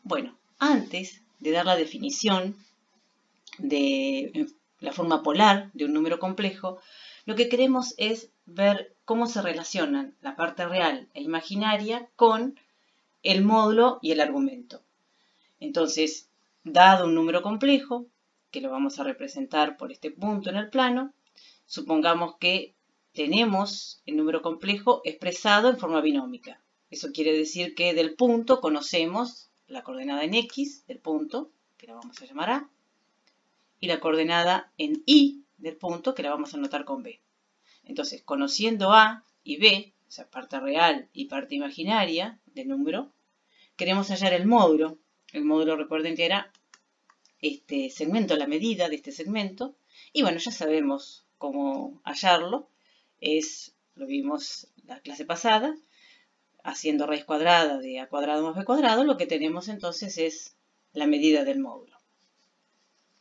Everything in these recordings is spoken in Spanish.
Bueno, antes de dar la definición de la forma polar de un número complejo, lo que queremos es ver cómo se relacionan la parte real e imaginaria con el módulo y el argumento. Entonces, dado un número complejo, que lo vamos a representar por este punto en el plano, supongamos que tenemos el número complejo expresado en forma binómica. Eso quiere decir que del punto conocemos la coordenada en X del punto, que la vamos a llamar A, y la coordenada en Y del punto, que la vamos a anotar con B. Entonces, conociendo A y B, o sea, parte real y parte imaginaria del número, queremos hallar el módulo. El módulo, recuerden que era este segmento, la medida de este segmento. Y bueno, ya sabemos cómo hallarlo. Lo vimos la clase pasada, haciendo raíz cuadrada de a cuadrado más b cuadrado, lo que tenemos entonces es la medida del módulo.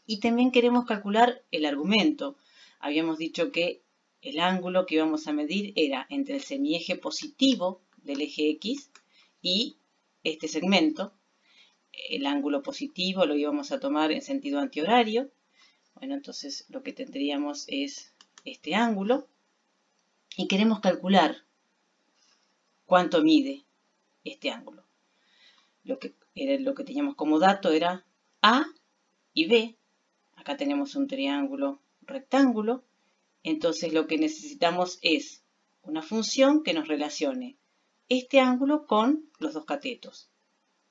Y también queremos calcular el argumento. Habíamos dicho que el ángulo que íbamos a medir era entre el semieje positivo del eje X y este segmento. El ángulo positivo lo íbamos a tomar en sentido antihorario. Bueno, entonces lo que tendríamos es este ángulo. Y queremos calcular cuánto mide este ángulo. Lo que teníamos como dato era A y B. Acá tenemos un triángulo rectángulo. Entonces lo que necesitamos es una función que nos relacione este ángulo con los dos catetos.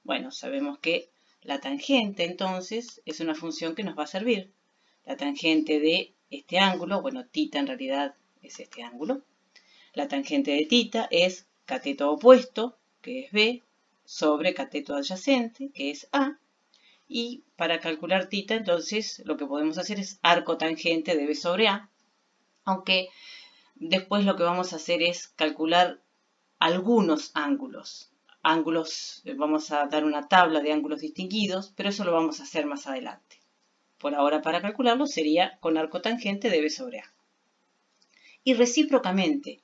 Bueno, sabemos que la tangente entonces es una función que nos va a servir. La tangente de este ángulo, bueno, θ en realidad es este ángulo. La tangente de θ es cateto opuesto, que es B, sobre cateto adyacente, que es A. Y para calcular θ, entonces, lo que podemos hacer es arco tangente de B sobre A. Aunque después lo que vamos a hacer es calcular algunos ángulos. Vamos a dar una tabla de ángulos distinguidos, pero eso lo vamos a hacer más adelante. Por ahora, para calcularlo, sería con arco tangente de B sobre A. Y recíprocamente,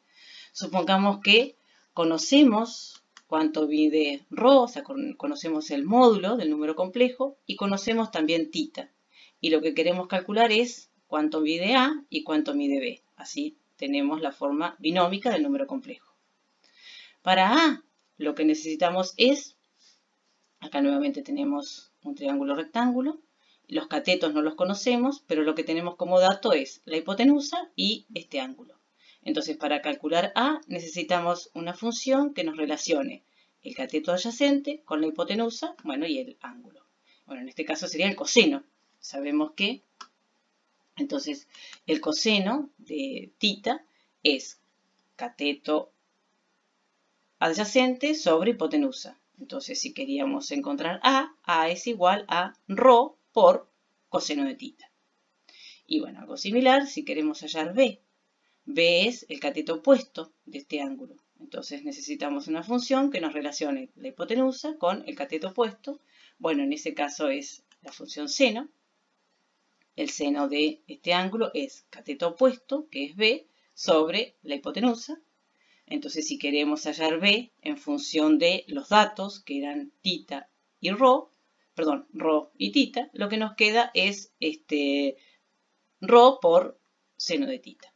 supongamos que conocemos cuánto mide ρ, o sea, conocemos el módulo del número complejo y conocemos también θ. Y lo que queremos calcular es cuánto mide A y cuánto mide B. Así tenemos la forma binómica del número complejo. Para A, lo que necesitamos es, acá nuevamente tenemos un triángulo rectángulo, los catetos no los conocemos, pero lo que tenemos como dato es la hipotenusa y este ángulo. Entonces, para calcular A, necesitamos una función que nos relacione el cateto adyacente con la hipotenusa, bueno, y el ángulo. Bueno, en este caso sería el coseno. Sabemos que, entonces, el coseno de θ es cateto adyacente sobre hipotenusa. Entonces, si queríamos encontrar A es igual a ρ por coseno de θ. Y bueno, algo similar, si queremos hallar B. B es el cateto opuesto de este ángulo. Entonces necesitamos una función que nos relacione la hipotenusa con el cateto opuesto. Bueno, en ese caso es la función seno. El seno de este ángulo es cateto opuesto, que es B, sobre la hipotenusa. Entonces, si queremos hallar B en función de los datos, que eran θ y ρ y θ, lo que nos queda es ρ por seno de θ.